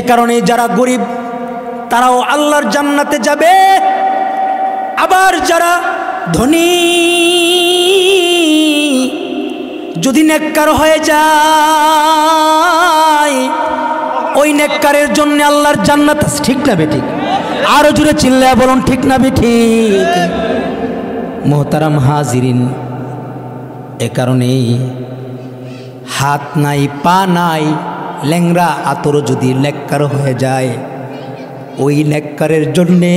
এ কারণে যারা গরিব তারাও আল্লাহর জান্নাতে যাবে, আবার যারা ধনী যদি নেককার হয়ে যায় ওই নেককারের জন্য আল্লাহর জান্নাত আছে। ঠিক না বেঠিক? আরো জোরে চিল্লায়া বলুন ঠিক না বেঠিক? মোহতারাম হাজিরিন, এ কারণেই হাত নাই পা নাই ল্যাংরা আতর যদি নেককার হয়ে যায় ওই নেককারের জন্যে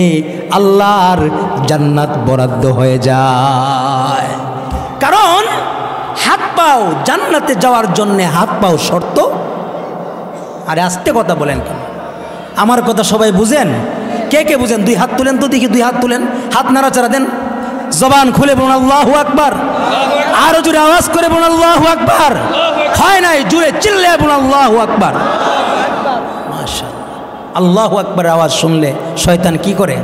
আল্লাহর জান্নাত বরাদ্দ হয়ে যায়। কারণ হাত পাও জান্নাতে যাওয়ার জন্যে হাত পাও শর্ত। আরে আস্তে কথা বলেন কেন? আমার কথা সবাই বুঝেন? কে কে বুঝেন? দুই হাত তুলেন তো দেখি, দুই হাত তুলেন, হাত নাড়াচাড়া দেন, জবান খুলে বলুন আল্লাহু আকবার। আরো জোরে আওয়াজ করে বলুন আল্লাহু আকবার। হয় নাই জোরে চিল্লায় বলুন আল্লাহু আকবার। মাশাআল্লাহ, আল্লাহু আকবার আওয়াজ শুনলে শয়তান কি করে?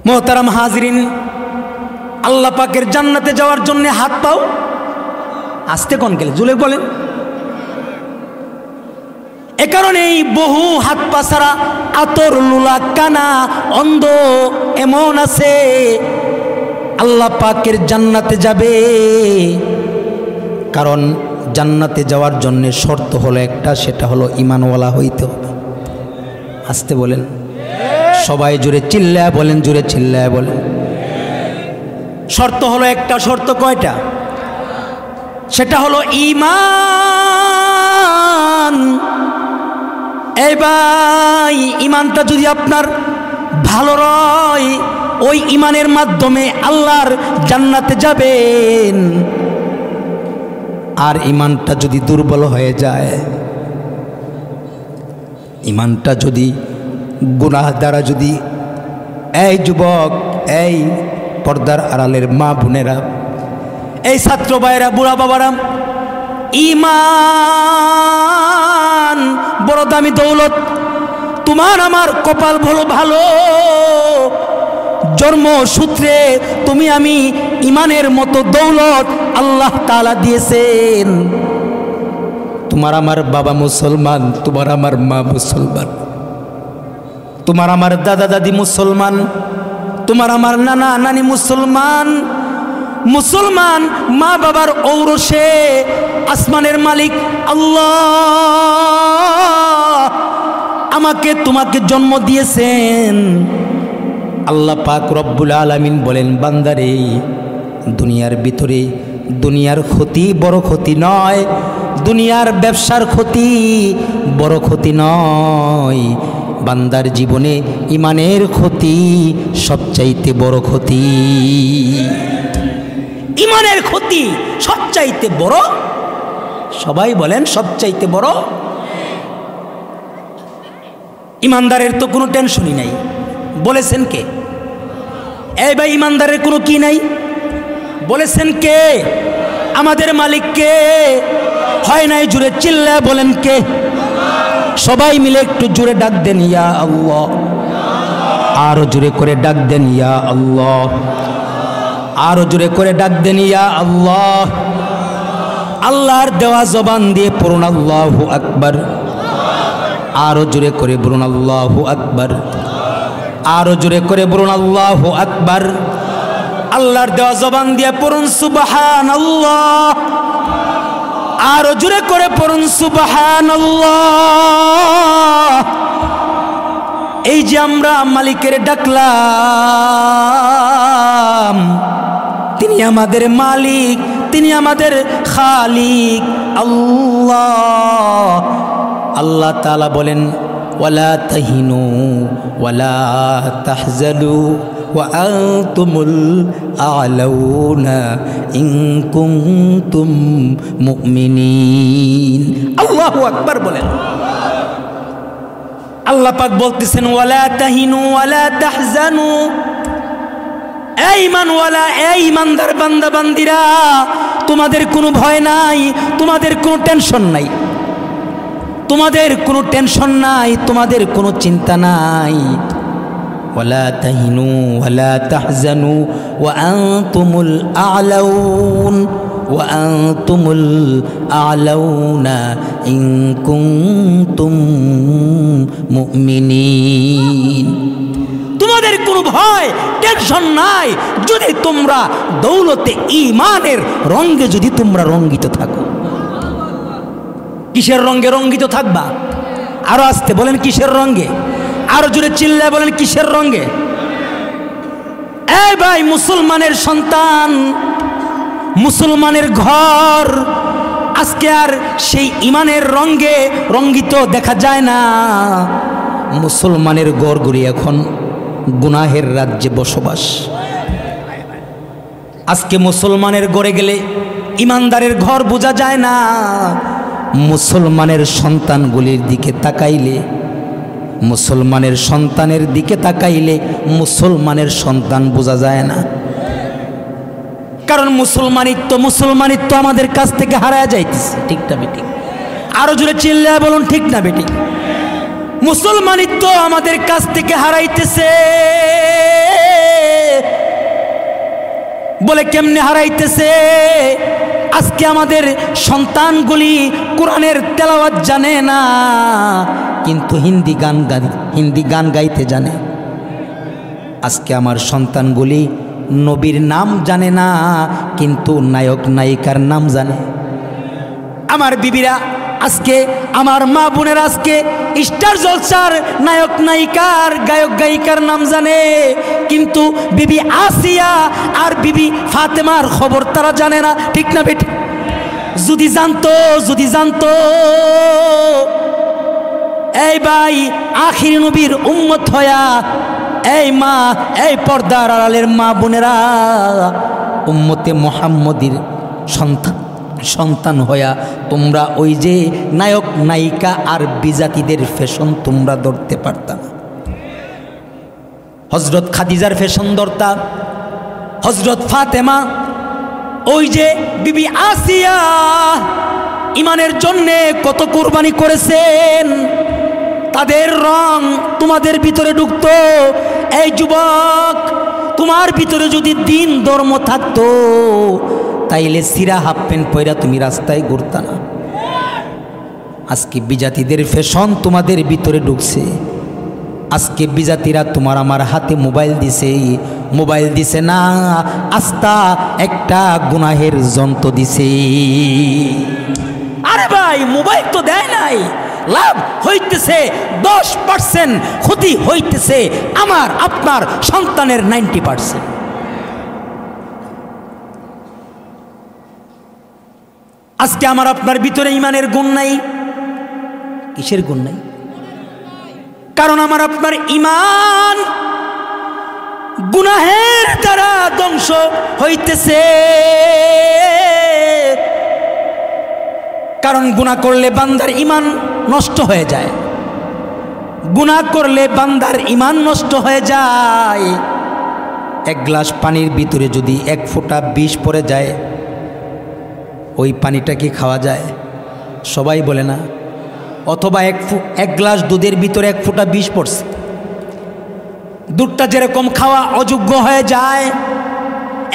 মোহতারাম হাজিরিন, আল্লাহ পাকের জান্নাতে যাওয়ার জন্য হাত পাও আস্তে কোন গেলে জুলে বলেন। এ কারণেই বহু হাত পা ছাড়া আতর লুলা কানা অন্ধ এমন আছে আল্লাহ পাকের জান্নাতে যাবে। কারণ জান্নাতে যাওয়ার জন্য শর্ত হলো একটা, সেটা হলো ঈমানওয়ালা হইতে হবে। আস্তে বলেন, সবাই জোরে চিল্লায় বলেন, জোরে চিল্লায় বলেন। শর্ত হলো একটা। শর্ত কয়টা? সেটা হলো ঈমান। এই ভাই, ঈমানটা যদি আপনার ভালো রয় ওই ঈমানের মাধ্যমে আল্লাহর জান্নাতে যাবেন। আর ঈমানটা যদি দুর্বল হয়ে যায়, ঈমানটা যদি গুনাহ দ্বারা যদি, এই যুবক, এই পর্দার আড়ালের মা বোনেরা, এই ছাত্র ভাইয়েরা, বুড়া বাবারা, ঈমান বড় দামি দৌলত। তোমার আমার কপাল ভালো, জন্মসূত্রে তুমি আমি ঈমানের মতো দৌলত আল্লাহ তাআলা দিয়েছেন। তোমার আমার বাবা মুসলমান, তোমার আমার মা মুসলমান, তোমার আমার দাদা দাদি মুসলমান, তোমার আমার নানা নানি মুসলমান। মুসলমান মা বাবার ঔরসে আসমানের মালিক আল্লাহ আমাকে তোমাকে জন্ম দিয়েছেন। আল্লাহ পাক রব্বুল আলামিন বলেন, বান্দারে দুনিয়ার ভিতরে দুনিয়ার ক্ষতি বড় ক্ষতি নয়, দুনিয়ার ব্যবসার ক্ষতি বড় ক্ষতি নয়, বান্দার জীবনে ঈমানের ক্ষতি সবচাইতে বড় ক্ষতি। ঈমানের ক্ষতি সবচাইতে বড়। সবাই বলেন সবচাইতে বড়। ঈমানদারের তো কোনো টেনশনই নাই, বলেছেন কে? এই ভাই, ঈমানদারের কোনো কি নাই বলেছেন কে? আমাদের মালিক কে? হয় নাই জুড়ে চিল্লায় বলেন কে? সবাই মিলে একটু জোরে ডাক দেন ইয়া আল্লাহ। আরো জোরে করে ডাক দেন ইয়া আল্লাহ। আরো জোরে করে ডাক দেন ইয়া আল্লাহ। আল্লাহর দেওয়া জবান দিয়ে পড়ুন আল্লাহু আকবার। আরো জোরে করে বলুন আল্লাহু আকবার। আরো জোরে করে বলুন আল্লাহু আকবার। আল্লাহর দেওয়া জবান দিয়ে পড়ুন সুবহানাল্লাহ। আরো জোরে করে পড়ুন সুবহানাল্লাহ। এই যে আমরা মালিকের ডাকলাম, তিনি আমাদের মালিক, তিনি আমাদের খালিক আল্লাহ। আল্লাহ তাআলা বলেন, ওয়ালা তাহিনু ওয়ালা তাহজানু ওয়া আনতুমুল আ'লাউনা ইন কুনতুম মুমিনিন। আল্লাহু আকবার বলেন। আল্লাহ পাক বলতেছেন, ওয়ালা তাহিনু ওয়ালা তাহজানু। এই ঈমানওয়ালা, এই ঈমানদার বান্দা বান্দিরা, তোমাদের কোনো ভয় নাই, তোমাদের কোনো টেনশন নাই, তোমাদের কোনো টেনশন নাই, তোমাদের কোনো চিন্তা নাই। ওয়ালা তাহিনু ওয়ালা তাহজানু ওয়া আনতুমুল আ'লাউন ওয়া আনতুমুল আ'লাউনা ইন কুনতুম মুমিনিন। তোমাদের কোনো ভয় টেনশন নাই যদি তোমরা দৌলতে ঈমানের রঙে যদি তোমরা রঙ্গিত থাকো। কিসের রঙে রঙ্গিত থাকবা? আরো আসতে বলেন কিসের রঙে? আরো জোরে চিল্লায় বলেন কিসের রঙে? এই ভাই, মুসলমানের সন্তান, মুসলমানের ঘর আজকে আর সেই ঈমানের রঙে রঙ্গিত দেখা যায় না। মুসলমানের ঘরগুলি এখন গুনাহের রাজ্যে বসবাস। আজকে মুসলমানের ঘরে গেলে ইমানদারের ঘর বোঝা যায় না। মুসলমানের সন্তানগুলির দিকে তাকাইলে, মুসলমানের সন্তানের দিকে তাকাইলে মুসলমানের সন্তান বোঝা যায় না। কারণ মুসলমানিত্ব আমাদের কাছ থেকে হারায় যাইতেছে। ঠিক না বেঠিক? আরো জোরে চিল্লায় বলুন ঠিক না বেঠিক? মুসলমানিত্ব আমাদের কাছ থেকে হারাইতেছে। বলে কেমনে হারাইতেছে? আজকে আমাদের সন্তানগুলি কোরআনের তেলাওয়াত জানে না, কিন্তু হিন্দি গান গাইতে জানে। আজকে আমার সন্তানগুলি নবীর নাম জানে না, কিন্তু নায়ক নায়িকার নাম জানে। আমার বিবিরা আজকে, আমার মা বোনেরা আজকে স্টার জলসার নায়ক নায়িকার গায়ক গায়িকার নাম জানে, কিন্তু বিবি আসিয়া আর বিবি ফাতেমার খবর তারা জানে না। ঠিক না বেটি? যদি জানতো এই ভাই, আখির নবীর উম্মত হয়া, এই মা, এই পর্দার আড়ালের মা বোনেরা, উম্মতে মুহাম্মদীর সন্তান হয়া তোমরা ওই যে নায়ক নায়িকা আর বিজাতিদের ফ্যাশন তোমরা ধরতে পারতা না। হযরত খাদিজার ফ্যাশন ধরতা, হযরত ফাতেমা, ওই যে বিবি আসিয়া ইমানের জন্যে কত কুরবানি করেছেন, তাদের রং তোমাদের ভিতরে ঢুকতো। এই যুবক, তোমার ভিতরে যদি দিন ধর্ম থাকতো তাইলে সিরা হাফ প্যান্ট পয়রা তুমি রাস্তায় ঘুরতা না। আজকে বিজাতিদের ফ্যাশন তোমাদের ভিতরে ঢুকছে। আজকে বিজাতিরা তোমার আমার হাতে মোবাইল দিছে না, আস্তা একটা গুনাহের যন্ত্র দিছে। আরে ভাই, মোবাইল তো দেয় নাই, লাভ হইতেছে 10%, ক্ষতি হইতেছে আমার আপনার সন্তানের 90%। আজকে আমার আপনার ভিতরে ইমানের গুণ নাই। কিসের গুণ নাই? কারণ আমার আপনার ইমান গুনাহের দ্বারা ধ্বংস হইতেছে। কারণ গুনাহ করলে বান্দার ইমান নষ্ট হয়ে যায়। গুনাহ করলে বান্দার ইমান নষ্ট হয়ে যায়। এক গ্লাস পানির ভিতরে যদি 1 ফোঁটা বিষ পড়ে যায়, ওই পানিটা কি খাওয়া যায়? সবাই বলে না। অথবা এক গ্লাস দুধের ভিতরে 1 ফোঁটা বিষ পড়ছে, দুধটা যেরকম খাওয়া অযোগ্য হয়ে যায়।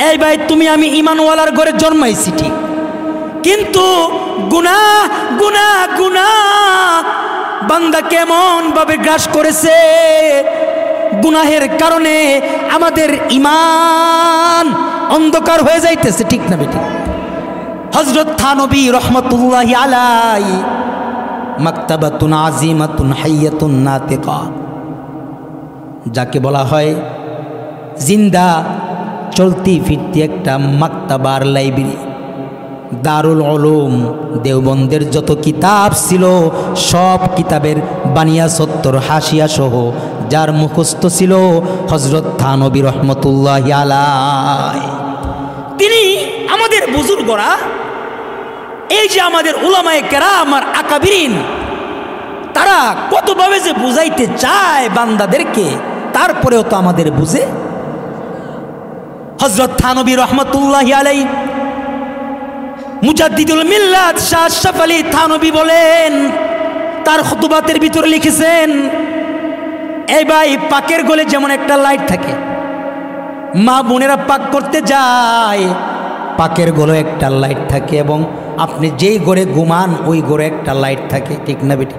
এই ভাই, তুমি আমি ইমানওয়ালার ঘরে জন্মাইছি ঠিক, কিন্তু গুনাহ গুনাহ গুনাহ বান্দা কেমন ভাবে গ্রাস করেছে। গুনাহের কারণে আমাদের ইমান অন্ধকার হয়ে যাইতেছে। ঠিক না বেটি? হযরত থানবী রহমতুল্লাহি আলাইহি মাকতাবাতুন আজিমাতুন হাইয়াতুন নাতিকা, যাকে বলা হয় জিন্দা চলতি ফিরতি একটা মাকতাবার লাইব্রেরি, দারুল উলুম। দেওবন্দের যত কিতাব ছিল সব কিতাবের বানিয়া সত্তর হাসিয়া সহ যার মুখস্থ ছিল হযরত থানবী রহমতুল্লাহি আলাইহি। তিনি আমাদের বুজুর্গরা, এই যে আমাদের উলামায়ে কেরাম আর আকাবিরিন, তারা কতভাবে যে বুঝাইতে চায় বান্দাদেরকে, তারপরেও তো আমাদের বুঝে। হযরত থানবী রহমতুল্লাহি আলাইহি, মুজাদ্দিদুল মিল্লাত শাহ আশরাফ আলী থানবী বলেন, তার খুতুবাতের ভিতরে লিখেছেন, এই ভাই, পাকের গোলে যেমন একটা লাইট থাকে, মা বোনেরা পাক করতে যায়, পাকের ঘরে একটা লাইট থাকে এবং আপনি যেই ঘরে ঘুমান ওই ঘরে একটা লাইট থাকে, ঠিক না বেটি?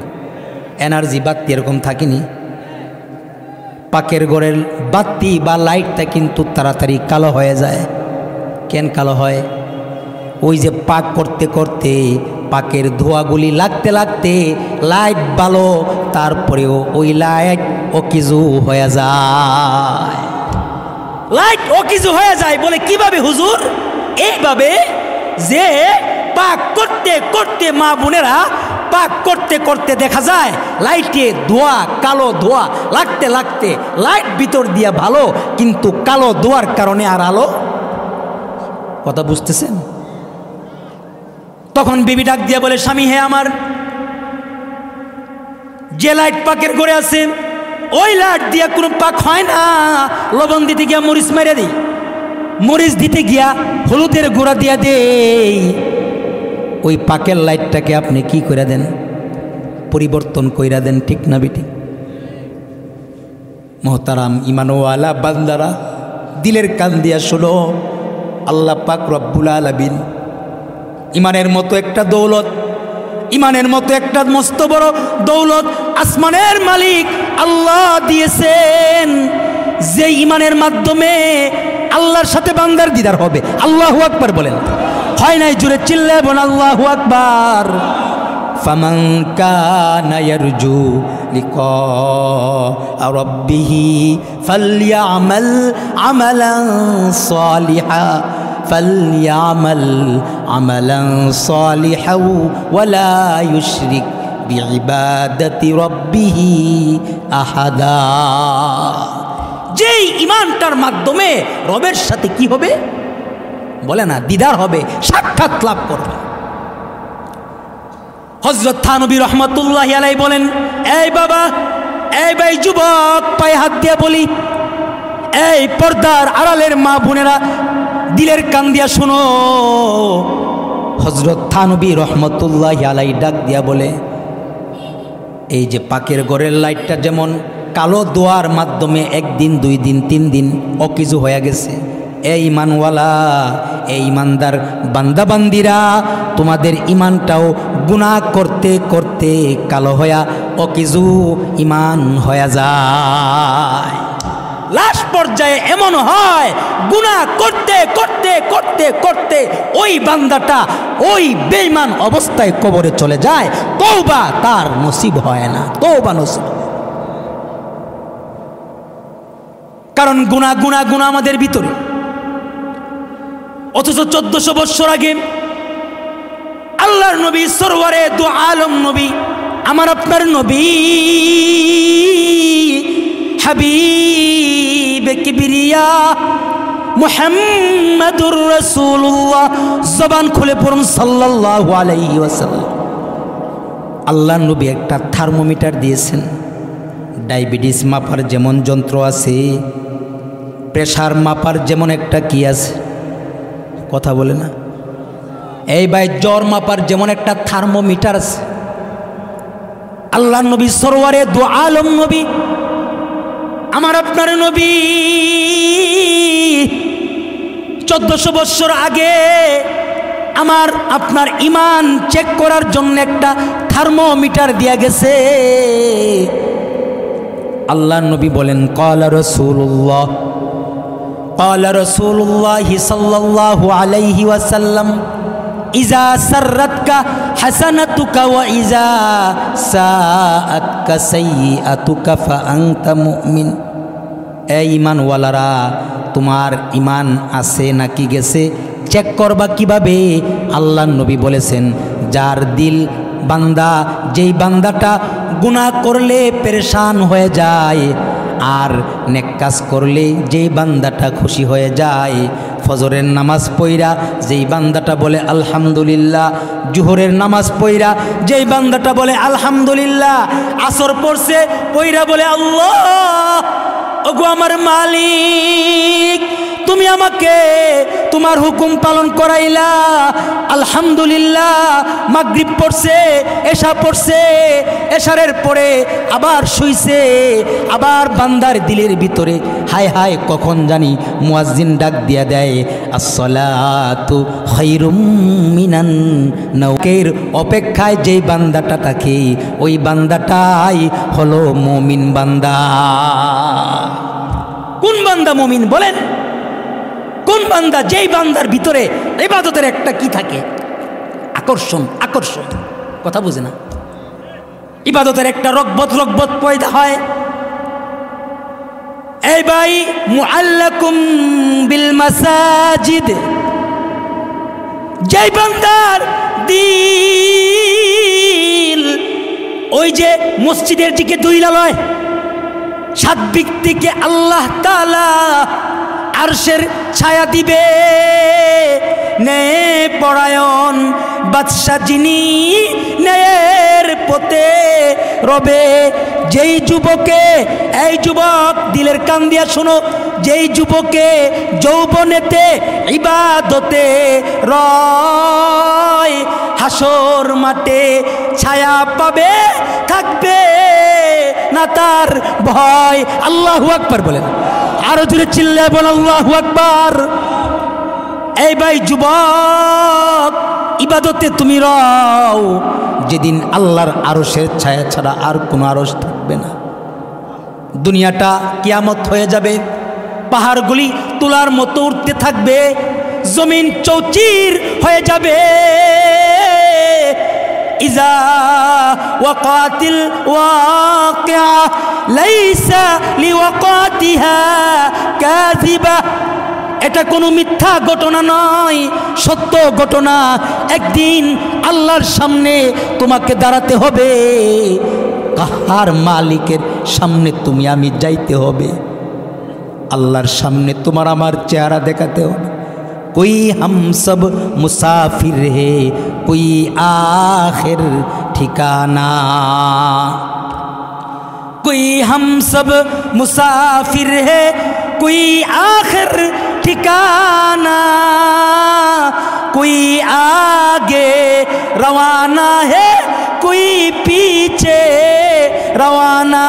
এনার্জি বাতি এরকম থাকেনি? পাকের ঘরের বাতি বা লাইটটা কিন্তু তাড়াতাড়ি কালো হয়ে যায়। কেন কালো হয়? ওই যে পাক করতে করতে পাকের ধোঁয়াগুলি লাগতে লাগতে লাইট ভালো, তারপরেও ওই লাইট অকিজু হয়ে যায়। লাইট অকিজু হয়ে যায় বলে কিভাবে হুজুর? এইভাবে যে পাক করতে করতে মা বোনেরা পাক করতে করতে দেখা যায় লাইটে ধোঁয়া, কালো ধোঁয়া লাগতে লাগতে লাইট ভিতর দিয়া ভালো, কিন্তু কালো ধোঁয়ার কারণে আর আলো। কথা বুঝতেছেন? তখন বিবি ডাক দিয়া বলে, স্বামী হে আমার, যে লাইট পাকের ঘরে আছে ওই লাইট দিয়া কোনো পাক হয় না। লবণ দিতে গিয়া মরিচ মেরে দিই, মরিচ দিতে গিয়া হলুদের গুঁড়া দিয়া দেই, ওই পাকের লাইটটাকে আপনি কি করে দেন? পরিবর্তন কইরা দেন, ঠিক না বেটি? মোহতারাম ইমানওয়ালা বান্দারা, দিলের কান দিয়া শোনো, আল্লাহ পাক রব্বুল আলামিন ইমানের মতো একটা দৌলত, ইমানের মতো একটা মস্ত বড় দৌলত আসমানের মালিক আল্লাহ দিয়েছেন, যে ইমানের মাধ্যমে আল্লাহর সাথে বান্দার দিদার হবে। আল্লাহু আকবার বলেন। হয় নাই? জুড়ে চিল্লায় বলেন আল্লাহু আকবার। ফামান কানা ইয়ারজু লিকা রাব্বিহি ফালইয়ামাল আমালান সালিহা ফালইয়ামাল আমালান সালিহা ওয়ালা ইউশরিক বিইবাদাতি রাব্বিহি আহাদা। যেই ইমানটার মাধ্যমে রবের সাথে কি হবে বলে না, দিদার হবে, সাক্ষাৎ লাভ করবে। হযরত থানবী রহমাতুল্লাহি আলাইহি বলেন, এই বাবা, এই ভাই যুবক, পায়ে হাত দিয়ে বলি, এই পর্দার আড়ালের মা বোনেরা, দিলের কান দিয়া শোনো। হযরত থানবী রহমাতুল্লাহি আলাইহি ডাক দিয়া বলে, এই যে পাকের ঘরের লাইটটা যেমন কালো দোয়ার মাধ্যমে একদিন, 2 দিন, 3 দিন অকিজু হয়ে গেছে, এই ইমানওয়ালা, এই ইমানদার বান্দাবান্দিরা, তোমাদের ইমানটাও গুনাহ করতে করতে কালো হয়া অকিজু ইমান হয়ে যায়। লাশ পর্যায়ে এমন হয়, গুনাহ করতে করতে করতে করতে ওই বান্দাটা ওই বেঈমান অবস্থায় কবরে চলে যায়, তওবা তার নসিব হয় না, তওবা নসিব। কারণ গুনাহ গুনাহ গুনাহ আমাদের ভিতরে। অথচ 1400 বছর আগে আল্লাহর নবী সরওয়ারে দু আলম নবী, আমার আপনার নবী হাবিব কিবরিয়া মুহাম্মাদুর রাসূলুল্লাহ, জবান খুলে পড়ুন সাল্লাল্লাহু আলাইহি ওয়াসাল্লাম। আল্লাহর নবী একটা থার্মোমিটার দিয়েছেন। ডায়াবেটিস মাপার যেমন যন্ত্র আছে, প্রেসার মাপার যেমন একটা কি আছে, কথা বলে না? এই ভাই জ্বর মাপার যেমন একটা থার্মোমিটার আছে। আল্লাহর নবী সরওয়ারে দু আলম নবী, আমার আপনার নবী 1400 বছর আগে আমার আপনার ইমান চেক করার জন্য একটা থার্মোমিটার দিয়া গেছে। আল্লাহর নবী বলেন, ক্বালা রাসূলুল্লাহ, ক্বালা রাসূলুল্লাহ সাল্লাল্লাহু আলাইহি ওয়াসাল্লাম, ইজা সাররাতকা হাসানাতুকা ওয়া ইজা সাআতকা সাইয়্যাতুকা ফাআনতা মুমিন। এই ঈমানওয়ালারা, তোমার ঈমান আছে নাকি গেছে চেক করবা কিভাবে? আল্লাহর নবী বলেছেন, যার দিল বান্দা, যেই বান্দাটা গুনাহ করলে পেরেশান হয়ে যায় আর নেক কাজ করলে যেই বান্দাটা খুশি হয়ে যায়, ফজরের নামাজ পইরা যেই বান্দাটা বলে আলহামদুলিল্লাহ, জোহরের নামাজ পইরা যেই বান্দাটা বলে আলহামদুলিল্লাহ, আসর পড়ছে পইরা বলে আল্লাহ, ওগো আমার মালিক, তুমি আমাকে তোমার হুকুম পালন করাইলা। আলহামদুলিল্লাহ, মাগরিব পড়ছে, এশা পড়ছে, এশারের পরে আবার শুইছে। আবার বান্দার দিলের ভিতরে হায় হায় কখন জানি মুয়াজ্জিন ডাক দিয়া দেয়, আসসালাতু খায়রুম মিনান নাওমের অপেক্ষায় যেই বান্দাটা থাকে ওই বান্দাটাই হলো মুমিন বান্দা। কোন বান্দা মুমিন বলেন? কোন বান্দা? যেই বান্দার ভিতরে ইবাদতের একটা কি থাকে, আকর্ষণ। আকর্ষণ কথা বুঝে না? ইবাদতের একটা রগবত রগবত পয়দা হয়। এই ভাই, মুআল্লাকুম বিল মাসাজিদ, যেই বান্দার দিল ওই যে মসজিদের দিকে দুইলালয়, সার্বিক দিকে আল্লাহ তাআলা আরশের ছায়া দিবে। ন্যায় পরায়ণ বাদশা যিনি ন্যায়ের পথে রবে। যেই যুবকে, এই যুবক দিলের কান দিয়া শোনো, যেই যুবকে যৌবনেতে ইবাদতে রয় হাসর মাঠে ছায়া পাবে, থাকবে না তার ভয়। আল্লাহু আকবার বলেন, আরো জোরে চিল্লায় বল আল্লাহু আকবার। এই ভাই যুবক, ইবাদতে তুমি রও, যেদিন আল্লাহর আরশের ছায়া ছাড়া আর কোনো আরশ থাকবে না। দুনিয়াটা কিয়ামত হয়ে যাবে, পাহাড়গুলি তুলার মতো উঠতে থাকবে, জমিন চৌচির হয়ে যাবে। ইজা ওয়াকাতিল ওয়াকিআ লাইসা লিওয়াকাতিহা কাযিবা। এটা কোনো মিথ্যা ঘটনা নয়, সত্য ঘটনা। একদিন আল্লাহর সামনে তোমাকে দাঁড়াতে হবে, কাহার মালিকের সামনে তুমি আমি যাইতে হবে, আল্লাহর সামনে তোমার আমার চেহারা দেখাতে হবে। कोई हम सब मुसाफिर है, कोई आखिर ठिकाना। कोई हम सब मुसाफिर है, कोई आखिर ठिकाना। कोई आगे रवाना है, कोई पीछे रवाना।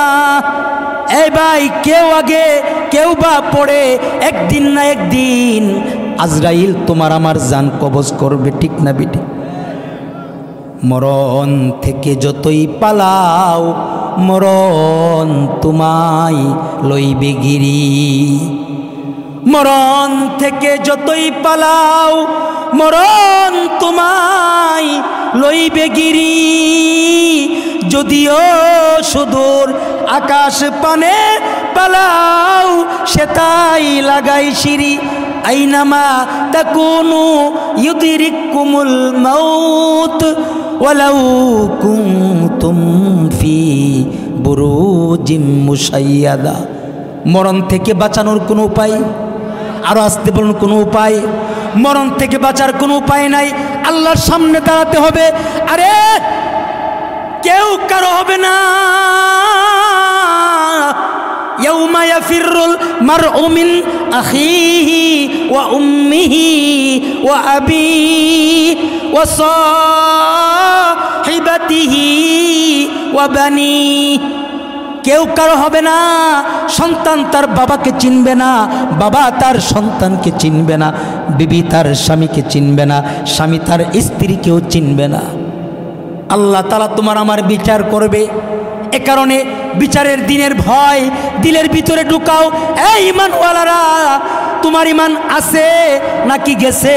ए भाई, केउ आगे केउ बा पड़े, एक दिन ना एक दिन আজরাইল তোমার আমার জান কবজ করবে, ঠিক না বেটি? মরণ থেকে যতই পালাও মরণ তোমায় লইবে গিরি। মরণ থেকে যতই পালাও মরণ তোমায় লইবে গিরি। যদিও সুদূর আকাশ পানে পালাও সেটাই লাগাই সিঁড়ি। আইনামা তাকুনু ইউদরিকুমুল মাউত ওয়ালাউ কুনতুম ফি বুরুজিম মুশাইয়াদা। মরণ থেকে বাঁচানোর কোনো উপায়, আরো আসতে বলুন, কোনো উপায়? মরণ থেকে বাঁচার কোনো উপায় নাই। আল্লাহর সামনে দাঁড়াতে হবে। আরে কেউ কারো হবে না। ইয়াউমা ইয়াফিরুল মারউ মিন আখিহি ওয়া উম্মিহি ওয়া আবিহি ওয়া সাহিবাতিহি ওয়া বানিহি। কেউ কারো হবে না। সন্তান তার বাবাকে চিনবে না, বাবা তার সন্তানকে চিনবে না, বিবি তার স্বামীকে চিনবে না, স্বামী তার স্ত্রীকেও চিনবে না। আল্লাহ তাআলা তোমার আমার বিচার করবে। এ কারণে বিচারের দিনের ভয় দিলের ভিতরে ঢুকাও। এই ঈমানওয়ালারা, তোমার ঈমান আছে নাকি গেছে?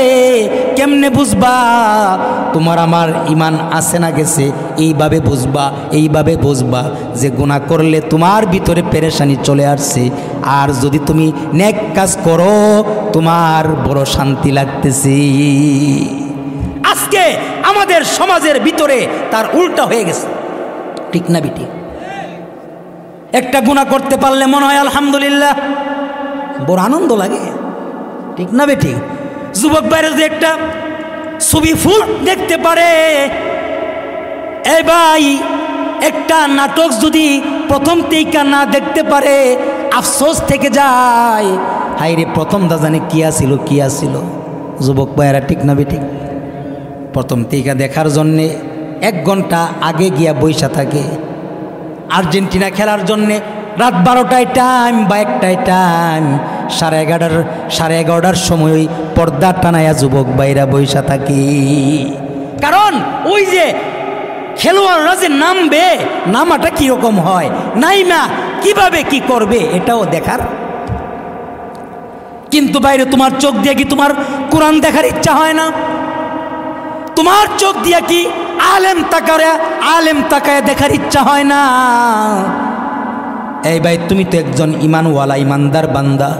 কেমনে বুঝবা তোমার আমার ঈমান আছে না গেছে? এইভাবে বুঝবা, এইভাবে বুঝবা যে গুনাহ করলে তোমার ভিতরে পেরেশানি চলে আসছে, আর যদি তুমি নেক কাজ করো তোমার বড় শান্তি লাগতেছে। আজকে আমাদের সমাজের ভিতরে তার উল্টা হয়ে গেছে, ঠিক না বিটি? একটা গুনাহ করতে পারলে মনে হয় আলহামদুলিল্লাহ, বড় আনন্দ লাগে, ঠিক না বেটি? যুবক বাইরে যদি একটা ছবি ফুল দেখতে পারে, এ ভাই একটা নাটক যদি প্রথম থেকে না দেখতে পারে আফসোস থেকে যায়। হাইরে প্রথম দাজানে কি আসিল যুবক ভাইয়েরা, ঠিক না বেঠিক? প্রথম টিকা দেখার জন্যে 1 ঘন্টা আগে গিয়া বৈশা থাকে। আর্জেন্টিনা খেলার জন্যে রাত 12টায় টাইম বা 1টায় টাইম, 11:30টার সময় পর্দা টানায়া যুবক ভাইরা বৈশা থাকি। কারণ ওই যে খেলোয়াড়রা যে নামবে, নামাটা কীরকম হয়, নাইমা কিভাবে কি করবে এটাও দেখার। কিন্তু বাইরে তোমার চোখ দিয়ে কি তোমার কোরআন দেখার ইচ্ছা হয় না? তোমার চোখ দিয়ে কি আলেম তাকায় দেখার ইচ্ছা হয় না? এই ভাই, তুমি তো একজন ইমানওয়ালা, ইমানদার বান্দা।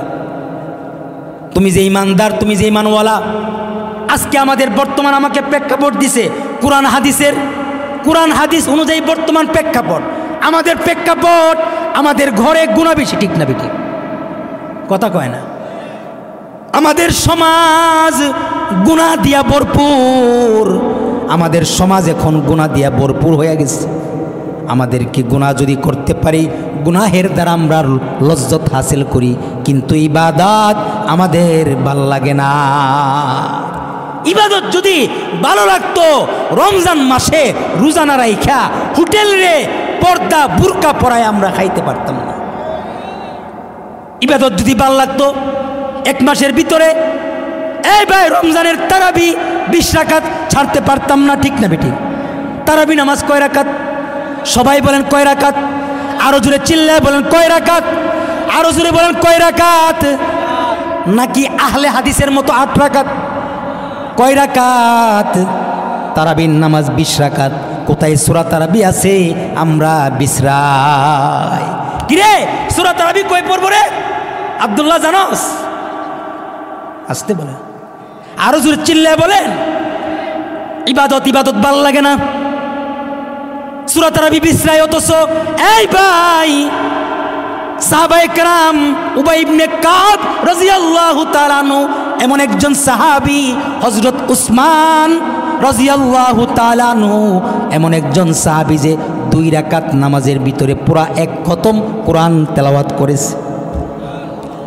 তুমি যে ইমানদার, তুমি যে ইমানওয়ালা, আজকে আমাদের বর্তমান আমাকে প্রেক্ষাপট দিছে কোরআন হাদিস অনুযায়ী বর্তমান প্রেক্ষাপট। আমাদের প্রেক্ষাপট, আমাদের ঘরে গুনাহ বেশি, ঠিক না বেঠিক? কথা কয় না। আমাদের সমাজ গুনাহ দিয়া ভরপুর, আমাদের সমাজ এখন গুনাহ দিয়া ভরপুর হয়ে গেছে। আমাদের কি গুনাহ যদি করতে পারি, গুনাহের দ্বারা আমরা লজ্জত হাসিল করি, কিন্তু ইবাদত আমাদের ভাল লাগে না। ইবাদত যদি ভালো লাগতো, রমজান মাসে রোজানা রাইখা হোটেল রে পর্দা বুরকা পরায় আমরা খাইতে পারতাম না। ইবাদত যদি ভালো লাগতো, 1 মাসের ভিতরে এই ভাই রমজানের তারাবি 20 রাকাত ছাড়তে পারতাম না, ঠিক না বেঠিক? তারাবি নামাজ কয় রাকাত? সবাই বলেন কয় রাকাত? আরো জোরে চিল্লায় বলেন কয় রাকাত? আরো জোরে বলেন কয় রাকাত? নাকি আহলে হাদিসের মতো 8 রাকাত? কয় রাকাত? তারাবির নামাজ 20 রাকাত। কোথায় সূরা তারাবি আছে? আমরা বিশ্রাই। কিরে সূরা তারাবি কই পড়ব রে আব্দুল্লাহ, জানোস? আসতে বলে, আরো জোরে চিল্লায় বলেন। ইবাদত ভাল লাগে না, সূরা তারাবি বিশ্রাই। অথচ এই ভাই সাহাবায়ে কেরাম, উবাই ইবনে কাব রাদিয়াল্লাহু তাআলা আনহু এমন একজন সাহাবী, হযরত উসমান রাদিয়াল্লাহু তাআলা আনহু এমন একজন সাহাবী যে 2 রাকাত নামাজের ভিতরে পুরা 1 খতম কোরআন তেলাওয়াত করেছে।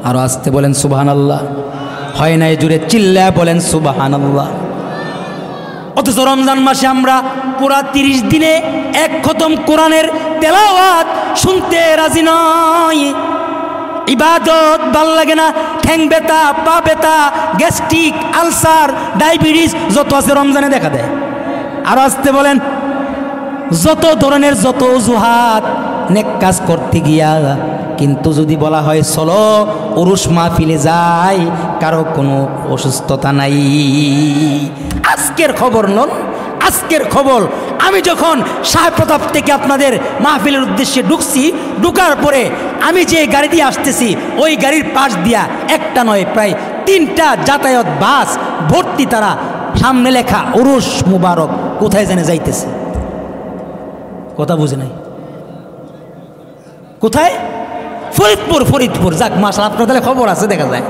আর আসতে বলেন সুবহানাল্লাহ। হয় না জুড়ে চিল্লায় বলেন সুবহানাল্লাহ। অথচ রমজান মাসে আমরা পুরা 30 দিনে 1 খতম কোরআনের তেলাওয়াত শুনতে রাজি নয়। ইবাদত ভাল লাগে না, ঠ্যাং ব্যথা, পা ব্যথা, গ্যাস্ট্রিক, আলসার, ডায়াবেটিস যত আছে রমজানে দেখা দেয়। আর আসতে বলেন, যত ধরনের যত অজুহাত নেক কাজ করতে গিয়া, কিন্তু যদি বলা হয় চলো উরুস মাহফিলে যাই, কারো কোনো অসুস্থতা নাই। আজকের খবর নন, আজকের খবর। আমি যখন শাহপ্রতাপ থেকে আপনাদের মাহফিলের উদ্দেশ্যে ঢুকার পরে আমি যে গাড়ি দিয়ে আসতেছি, ওই গাড়ির পাশ দিয়া একটা নয় প্রায় 3টা যাতায়াত বাস ভর্তি, তারা সামনে লেখা উরুস মুবারক, কোথায় জানে যাইতেছে। কথা বুঝে নাই? কোথায়? ফরিদপুর। যাক মাশাআল্লাহ, আপনার তাহলে খবর আছে, দেখা যায়।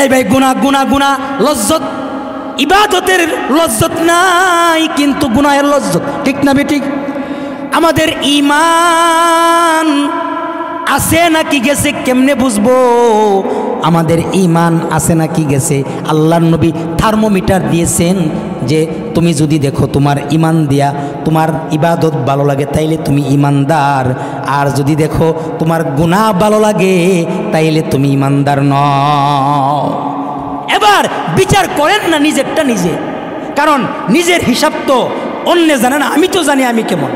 এই ভাই গুনাহ লজ্জত, ইবাদতের লজ্জত নাই, কিন্তু গুনাহের লজ্জত, ঠিক না বেঠিক? আমাদের ঈমান আছে নাকি গেছে কেমনে বুঝবো? আমাদের ঈমান আছে নাকি গেছে? আল্লাহর নবী থার্মোমিটার দিয়েছেন যে তুমি যদি দেখো তোমার ঈমান দিয়া তোমার ইবাদত ভালো লাগে, তাইলে তুমি ঈমানদার। আর যদি দেখো তোমার গুনাহ ভালো লাগে, তাইলে তুমি ঈমানদার নও। এবার বিচার করেন না নিজেরটা নিজে, কারণ নিজের হিসাব তো অন্য জানে না, আমি তো জানি আমি কেমন।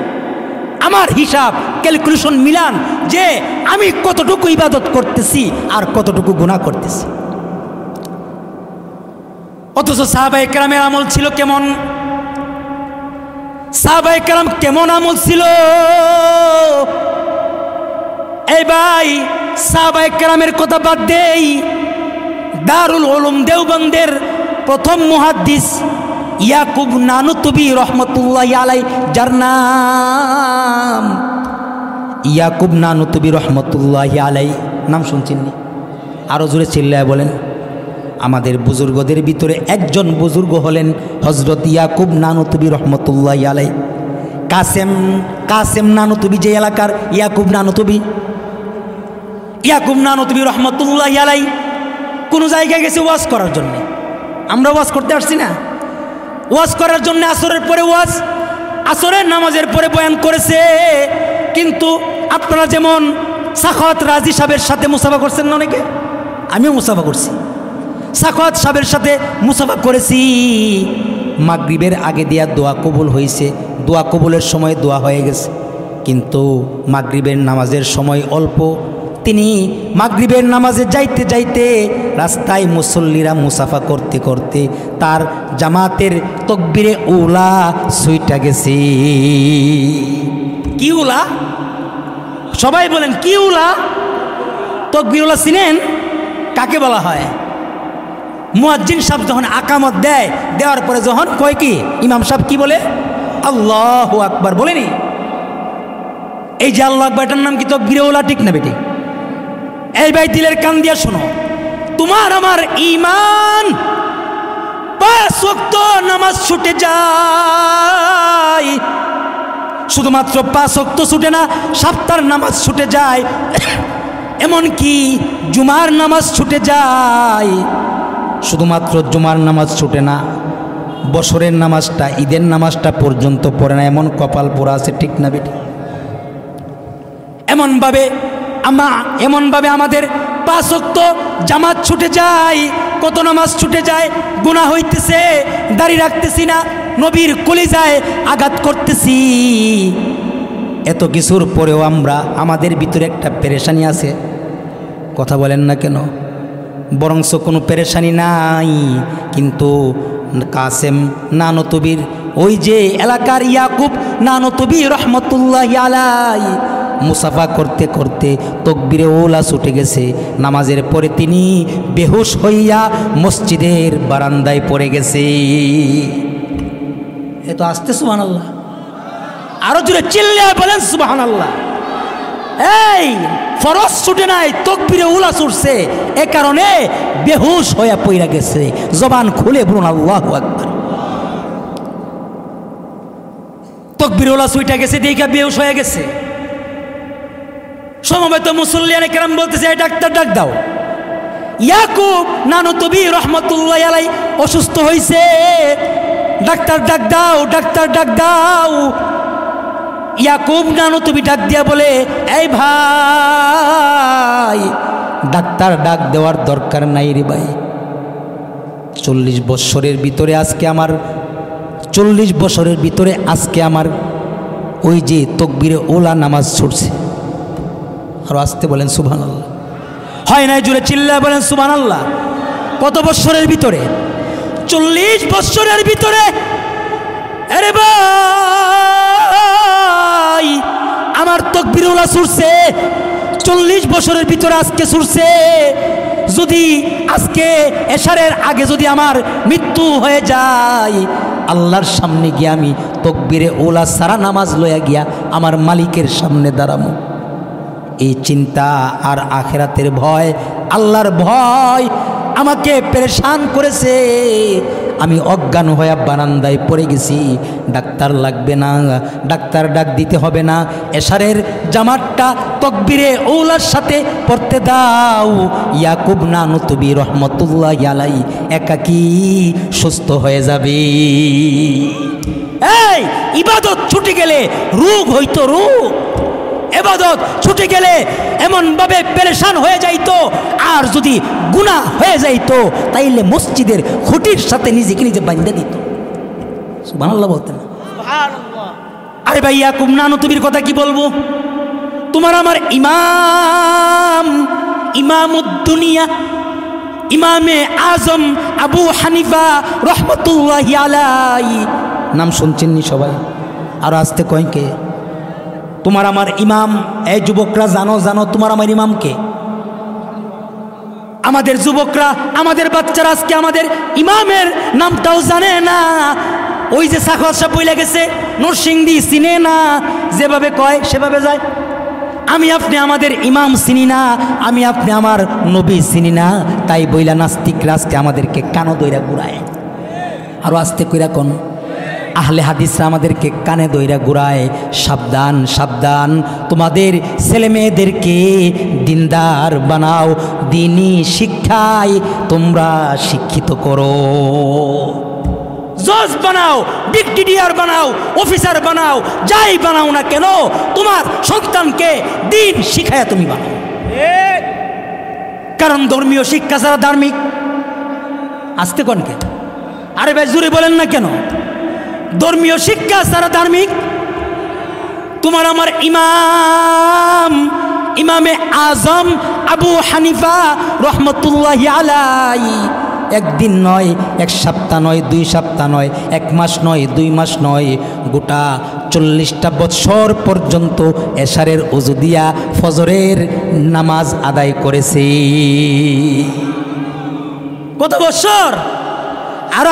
আমার হিসাব ক্যালকুলেশন মিলান যে আমি কতটুকু ইবাদত করতেছি আর কতটুকু গুনাহ করতেছি। অথচ সাহাবায়ে কেরামের আমল ছিল কেমন? সাহাবায়ে কেরাম কেমন আমল ছিল? এই ভাই সাহাবায়ে কেরামের কথা বাদ দেই, দারুল উলুম দেওবন্দের প্রথম মুহাদ্দিস ইয়াকুব নানুতুবি রহমতুল্লাহি আলাইহি, যার নাম ইয়াকুব নানুতুবি রহমতুল্লাহি আলাইহি, নাম শুনছেন? আরো জোরে চিল্লায় বলেন। আমাদের বুজুর্গদের ভিতরে একজন বুজুর্গ হলেন হযরত ইয়াকুব নানুতুবি রহমতুল্লাহি আলাইহি। কাসেম নানুতুবি যে এলাকার ইয়াকুব নানুতুবি, ইয়াকুব নানতুবি রহমতুল্লাহ আলাই কোনো জায়গায় গেছে ওয়াজ করার জন্য। আমরা ওয়াজ করতে আসছি না, ওয়াজ করার জন্য আসরের পরে ওয়াজ, আসরের নামাজের পরে বয়ান করেছে। কিন্তু আপনারা যেমন সাখাওয়াত রাজি সাহেবের সাথে মুসাফা করছেন না অনেকে, আমিও মুসাফা করছি, সাখাওয়াত সাহেবের সাথে মুসাফা করেছি। মাগরিবের আগে দিয়া দোয়া কবুল হয়েছে, দোয়া কবুলের সময় দোয়া হয়ে গেছে, কিন্তু মাগরিবের নামাজের সময় অল্প। তিনি মাগরিবের নামাজে যাইতে যাইতে রাস্তায় মুসল্লিরা মুসাফা করতে করতে তার জামাতের তকবীরে উলা সুইটা গেছে। কি উলা? সবাই বলেন কি উলা? তকবীর উলা চিনেন? কাকে বলা হয়? মুয়াজ্জিন সাহেব যখন আকামত দেয়, দেওয়ার পরে যখন কয় কি ইমাম সাহেব কি বলে? আল্লাহু আকবার বলেনি? এই যে আল্লাহু আকবার, এটার নাম কি তকবীরে উলা, ঠিক না বেটি? এই ভাই দিলের কান দিয়া শোনো, তোমার আমার ঈমান 5 ওয়াক্ত নামাজ ছুটে যায়, শুধুমাত্র 5 ওয়াক্ত ছুটে না, সপ্তাহের নামাজ ছুটে যায়, এমনকি জুমার নামাজ ছুটে যায়। শুধুমাত্র জুমার নামাজ ছুটে না, বছরের নামাজটা, ঈদের নামাজটা পর্যন্ত পড়ে না, এমন কপাল পোড়া আছে, ঠিক না বেটি? এমনভাবে আমাদের 5 ওয়াক্ত জামাত ছুটে যায়, কত নামাজ ছুটে যায়, গুনাহ হইতেছে, দাড়ি রাখতেছি না, নবীর কলিজায় আঘাত করতেছি। এত কিছুর পরেও আমাদের ভিতরে একটা পেরেশানি আছে, কথা বলেন না কেন? বরঞ্চ কোনো পেরেশানি নাই, কিন্তু কাসেম নানতুবির ওই যে এলাকার ইয়াকুব নানতুবি রহমতুল্লাহি আলাইহি মুসাফা করতে করতে তকবীরে ওলা ছুটে গেছে। নামাজের পরে তিনি বেহুশ হইয়া মসজিদের বারান্দায় পড়ে গেছে। এ তো আসতে সুবহানাল্লাহ, আরো জোরে চিল্লায় বলেন সুবহানাল্লাহ। এই ফরজ ছুটে নাই, তকবীরে ওলা ছুটছে, এ কারণে বেহুশ হইয়া পড়ে গেছে। জবান খুলে বলুন আল্লাহু আকবার। তকবীরে ওলা ছুটে গেছে, দেখা বেহুশ হয়ে গেছে। সমবেত মুসল্লিয়ানে কেরাম বলতেছে, এই ডাক্তার ডাক দাও। ইয়াকুব নানতুবি রহমতুল্লাহি আলাইহি অসুস্থ হয়েছে, ডাক্তার ডাক দাও, ডাক্তার ডাক দাও। ইয়াকুব নানতুবি ডাক দিয়া বলে, এই ভাই, ডাক্তার ডাক দেওয়ার দরকার নাই রে ভাই। 40 বছরের ভিতরে আজকে আমার ওই যে তকবীরে ওলা নামাজ ছুটছে। আর আসতে বলেন সুবহানাল্লাহ। হয় নাই? জুড়ে চিল্লায় বলেন সুবহানাল্লাহ। কত বছরের ভিতরে? 40 বছরের ভিতরে। আরে ভাই, আমার তকবীরে ওলা ছুটছে 40 বছরের ভিতরে আজকে ছুটছে। যদি আজকে এশারের আগে যদি আমার মৃত্যু হয়ে যায়, আল্লাহর সামনে গিয়ে আমি তকবীরে ওলা সারা নামাজ লইয়া গিয়া আমার মালিকের সামনে দাঁড়াবো। এই চিন্তা আর আখিরাতের ভয়, আল্লাহর ভয় আমাকে পেরেশান করেছে। আমি অজ্ঞান হয়ে বারান্দায় পড়ে গেছি। ডাক্তার লাগবে না, ডাক্তার ডাক দিতে হবে না, এশারের জামাতটা তকবীরে ওলার সাথে পড়তে দাও। ইয়াকুব নানতুবি রহমতুল্লাহি আলাইহি একাকী সুস্থ হয়ে যাবে। এই ইবাদত ছুটে গেলে রোগ হইতো, রোগ। ইবাদত ছুটে গেলে এমনভাবে পেরেশান হয়ে যাইতো, আর যদি গুনাহ হয়ে যাইতো তাইলে মসজিদের খুঁটির সাথে নিজেকে নিজে বাঁধে দিত। সুবহানাল্লাহ বলতেন। সুবহানাল্লাহ। আরে ভাই, ইয়াকুব নানতুবির কথা কি বলবো? তোমার আমার ইমাম, ইমামুদ্দুনিয়া, ইমামে আজম আবু হানিফা রহমতুল্লাহি আলাইহি নাম শুনছেন নি সবাই? আর আসতে কয় কে? তোমার আমার ইমাম। এই যুবকরা জানো তোমার আমার ইমামকে? আমাদের যুবকরা, আমাদের বাচ্চারা আজকে আমাদের ইমামের নামটাও জানে না। ওই যে সাখাওয়াত সাহেব বইলা গেছে, নরসিংদী চিনে না, যেভাবে কয় সেভাবে যায়। আমি আপনি আমাদের ইমাম চিনি না, আমি আপনি আমার নবী চিনি না, তাই বইলা নাস্তিকরা আজকে আমাদেরকে কানো দইরা ঘুরায়। আরো আস্তে কইরা কোন আহলে হাদিসরা আমাদেরকে কানে দইরা ঘুরায়, সাবধান সাবধান, তোমাদের ছেলে মেয়েদেরকে দিনদার বানাও, দিনী শিক্ষায় তোমরা শিক্ষিত করো। জজ বানাও, ব্রিগেডিয়ার বানাও, অফিসার বানাও, যাই বানাও না কেন, তোমার সন্তানকে দিন শিখায় তুমি বানাও। কারণ ধর্মীয় শিক্ষা ছাড়া ধার্মিক আসতে কোনকে? আরে ভাই জোরে বলেন না কেন? ধর্মীয় শিক্ষা ছাড়া ধার্মিক? তোমার আমার ইমামে আজম আবু হানিফা রহমতুল্লাহি আলাইহি একদিন নয়, এক সপ্তাহ নয়, 2 সপ্তাহ নয়, 1 মাস নয়, 2 মাস নয়, গোটা 40টা বৎসর পর্যন্ত এশারের ওযু দিয়া ফজরের নামাজ আদায় করেছে। কত বৎসর? আরো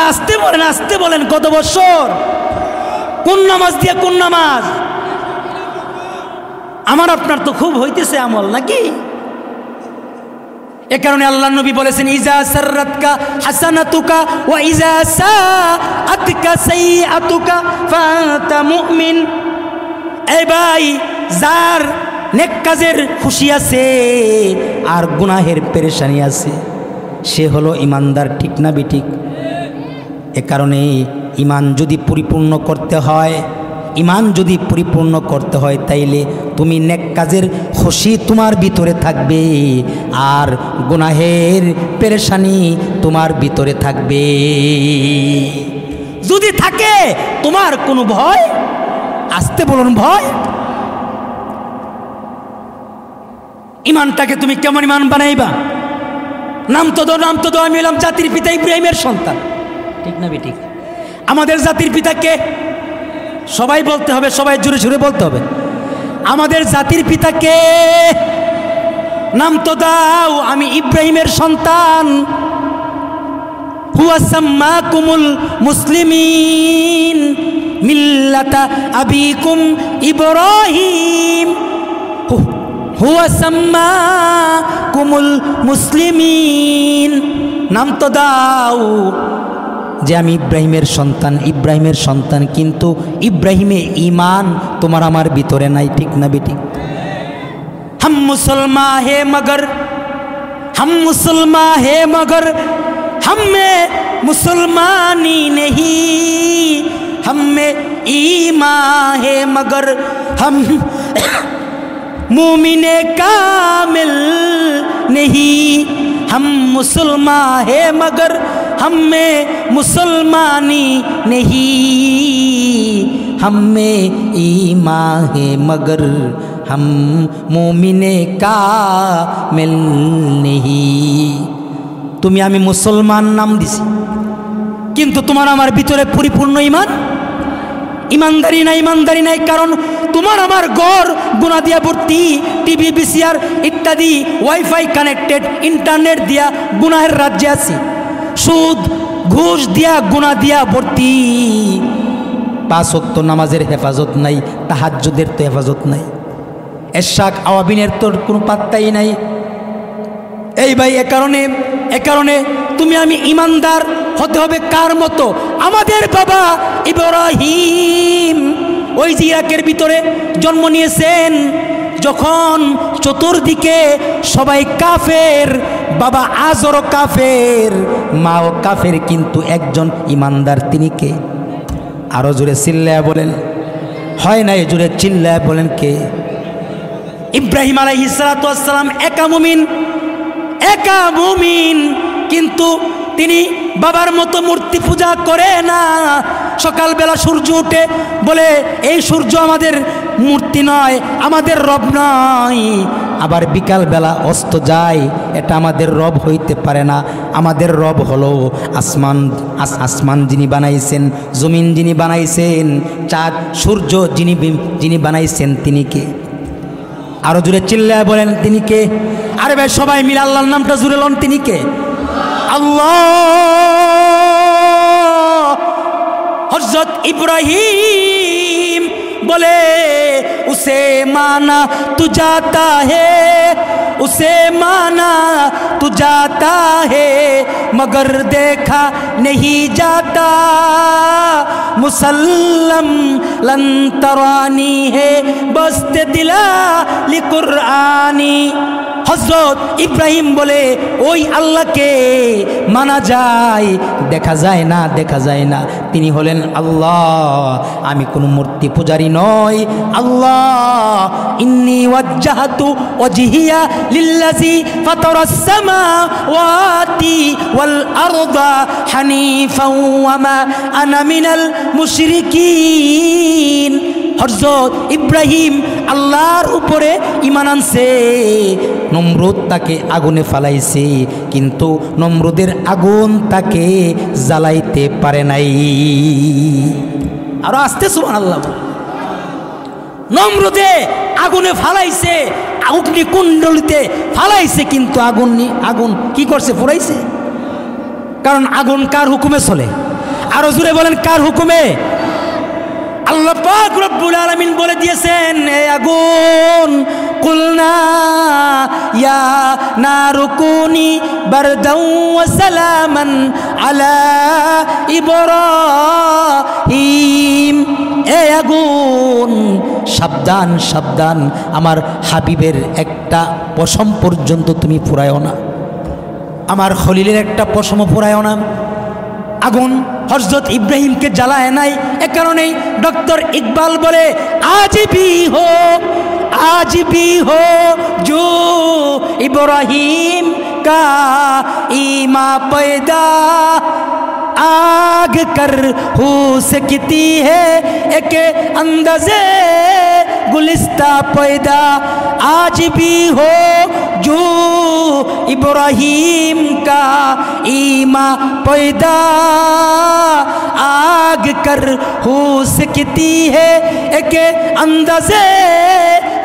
আসতে বলেন কত বৎসর? কোন নামাজ দিয়া? কোন নামাজ? আমার আপনার তো খুব হইতেছে আমল নাকি? এ কারণে আল্লাহ নবী বলেছেন, ইজা সাররাতকা হাসানাতুকা ওয়া ইজা সাআতকা সাইয়্যাতুকা ফাআনতা মুমিন। এই ভাই, যার নেক কাজের খুশি আছে আর গুনাহের পেরেশানি আছে, সে হলো ইমানদার। ঠিক না বেঠিক? এ কারণে ইমান যদি পরিপূর্ণ করতে হয়, তাইলে তুমি নেক কাজের খুশি তোমার ভিতরে থাকবে আর গুনাহের পেরেশানি তোমার ভিতরে থাকবে। যদি থাকে তোমার কোনো ভয়, আসতে বলুন ভয়। ইমানটাকে তুমি কেমন ইমান বানাইবা? নাম তো দাও। আমি হলাম জাতির পিতা ইব্রাহিমের সন্তান। ঠিক না বেঠিক? আমাদের জাতির পিতাকে সবাই বলতে হবে, সবাই জোরে জোরে বলতে হবে। আমাদের জাতির পিতাকে নাম তো দাও। আমি ইব্রাহিমের সন্তান। হুয়া সাম্মাকুমুল মুসলিমিন মিল্লাতা আবিকুম ইব্রাহিম। হুয়া সাম্মাকুমুল মুসলিমিন। নাম তো দাও যে আমি ইব্রাহিমের সন্তান, কিন্তু ইব্রাহিমে ঈমান তোমার আমার ভিতরে নাই। ঠিক না বেটি? हम मुसलमान है मगर हम में मुसलमानी नहीं, हम में ईमान है मगर हम मोमिने कामिल नहीं। हम मुसलमान है मगर हम में मुसलमानी नहीं, हम में ईमान है मगर हम मोमिने कामिल नहीं। তুমি আমি মুসলমান নাম দিছি, কিন্তু তোমার আমার ভিতরে পরিপূর্ণ ইমানদারি নাই। কারণ তোমার আমার ঘর গুনাহ দিয়া ভর্তি, টিভি ভিসিআর ইত্যাদি ওয়াইফাই কানেক্টেড, ইন্টারনেট দিয়া গুনাহের রাজ্যে আছি। সুদ ঘুষ দিয়া গুনাহ দিয়া ভর্তি। 5 ওয়াক্ত নামাজের হেফাজত নাই, তাহাজ্জুদের তো হেফাজত নাই, এশাক আওয়াবিনের তোর কোনো পাত্তাই নাই। এই ভাই, এ কারণে তুমি আমি ইমানদার হতে হবে কার মতো? আমাদের বাবা ইব্রাহিম ওই যে ইরাকের ভিতরে জন্ম নিয়েছেন, যখন চতুর্দিকে সবাই কাফের, বাবা আজরও কাফের, মাও কাফের, কিন্তু একজন ইমানদার। তিনি কে? আরো জোরে চিল্লায়া বলেন। হয় না? জোরে চিল্লায়া বলেন কে? ইব্রাহিম আলাইহিস সালাতু ওয়াস সালাম একা মুমিন, কিন্তু তিনি বাবার মতো মূর্তি পূজা করে না। সকালবেলা সূর্য উঠে বলে এই সূর্য আমাদের মূর্তি নয়, আমাদের রব নয়। আবার বিকালবেলা অস্ত যায়, এটা আমাদের রব হইতে পারে না। আমাদের রব হলো আসমান যিনি বানাইছেন, জমিন যিনি বানাইছেন, চাঁদ সূর্য যিনি বানাইছেন, তিনি কে? আরো জোরে চিল্লায় বলেন তিনি কে? আরে ভাই, সবাই মিলে আল্লাহর নামটা জুড়ে লন। তিনি কে? আল্লাহ। হযরত ইব্রাহিম बोले उसे माना तू जाता है उसे माना तू जाता है मगर देखा नहीं जाता मुसल्लम लन तरानी है बस्ते दिला ली कुरानी হযরত ইব্রাহিম বলে ওই আল্লাহকে মানা যায় দেখা যায় না দেখা যায় না তিনি হলেন আল্লাহ আমি কোনো মূর্তি পূজারী নই আল্লাহ ইন্নী ওয়াজ্জাহতু ওয়াজহিয়া লিল্লাযী ফাতারাস সামাওয়াতি ওয়াল আরদা হানিফাও ওয়া মা আনা মিনাল মুশরিকিন হযরত ইব্রাহিম আল্লাহর উপরে ঈমান আনছে নমরুদ তাকে আগুনে ফালাইছে কিন্তু নমরুদের আগুন তাকে জ্বালাইতে পারে নাই আর আস্তে সুবহানাল্লাহ নমরুদে আগুনে ফালাইছে অগ্নিকুণ্ডলিতে ফালাইছে কিন্তু আগুন কি করছে ফুরাইছে কারণ আগুন কার হুকুমে চলে আরো জোরে বলেন কার হুকুমে আল্লাহ পাক রব্বুল আলামিন বলে দিয়েছেন হে আগুন কুলনা ইয়া নারুকুনি বারদাও ওয়া সালামান আলা ইব্রাহিম হে আগুন সাবধান সাবধান আমার হাবিবের একটা পশম পর্যন্ত তুমি ফুরায়ও না আমার খলিলের একটা পশম ফুরায়ও না আগুন হযরত ইব্রাহিমকে জ্বালায় নাই এ কারণেই ডক্টর ইকবাল বলে आज भी हो जो इब्राहिम का ईमा पैदा आग कर हो सकती है एक अंदाज़े गुलिस्ता पैदा आज भी हो जो इब्राहिम का ईमा पैदा आग कर हो सकती है एक अंदाज़े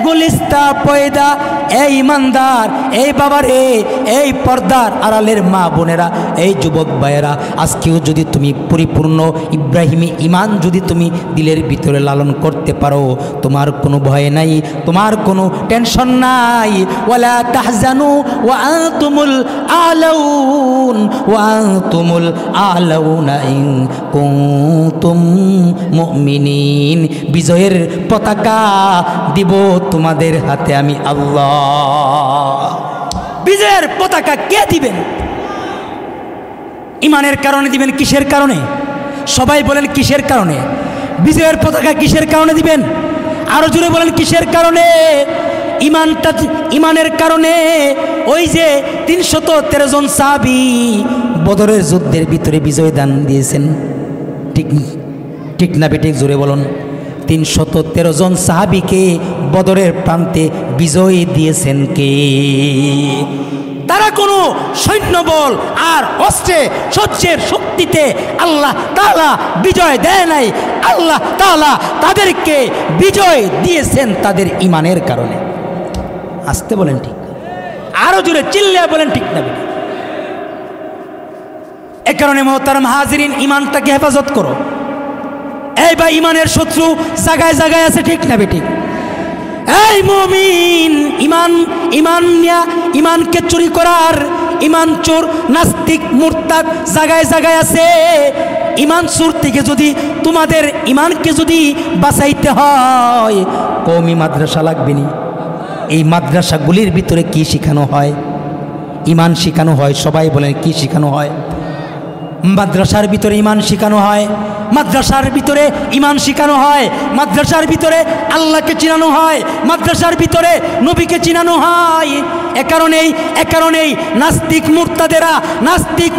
गुलिस्ता पैदा ए ईमानदार ए बाबारे ए पर्दार आড়ালের মা বোনেরা এই যুবক ভাইয়েরা আজকেও যদি তুমি পরিপূর্ণ ইব্রাহিমী ঈমান যদি তুমি দিলের ভিতরে লালন করতে পারো তোমার কোনো ভয় নাই তোমার কোনো টেনশন নাই ওয়ালা তাহজানু ওয়া আনতুমুল আলাউনা ইন কুনতুম মুমিনিন বিজয়ের পতাকা দিব তোমাদের হাতে আমি আল্লাহ বিজয়ের পতাকা কে দিবেন ঈমানের কারণে দিবেন কিসের কারণে সবাই বলেন কিসের কারণে বিজয়ের পতাকা কিসের কারণে দিবেন আরো জোরে বলেন কিসের কারণে ঈমানের কারণে ওই যে 313 জন সাহাবী বদরের যুদ্ধের ভিতরে বিজয় দান দিয়েছেন ঠিক না বেঠিক জোরে বলুন 313 জন সাহাবীকে বদরের প্রান্তে বিজয় দিয়েছেন কে তারা কোনো সৈন্যবল আর অস্ত্রে সহ্যের শক্তিতে আল্লাহ তাআলা বিজয় দেয় নাই আল্লাহ তাআলা তাদেরকে বিজয় দিয়েছেন তাদের ঈমানের কারণে আসতে বলেন ঠিক আরো জোরে চিল্লিয়ে বলেন ঠিক না এই কারণে মুহতারাম হাজিরিন ঈমানটাকে হেফাজত করো এই ভাই ঈমানের শত্রু জায়গায় জায়গায় আছে ঠিক না বেঠিক এই মুমিন ঈমানকে চুরি করার ঈমান চোর নাস্তিক মুরতাদ জায়গায় জায়গায় আছে ঈমান চোর থেকে যদি তোমাদের ঈমানকে যদি বাঁচাইতে হয় কওমি মাদ্রাসা লাগবে নি এই মাদ্রাসাগুলির ভিতরে কি শেখানো হয় ঈমান শেখানো হয় সবাই বলেন কি শেখানো হয় মাদ্রাসার ভিতরে ঈমান শেখানো হয় মাদ্রাসার ভিতরে ঈমান শেখানো হয় মাদ্রাসার ভিতরে আল্লাহকে চিনানো হয় মাদ্রাসার ভিতরে নবীকে চিনানো হয় এ কারণেই নাস্তিক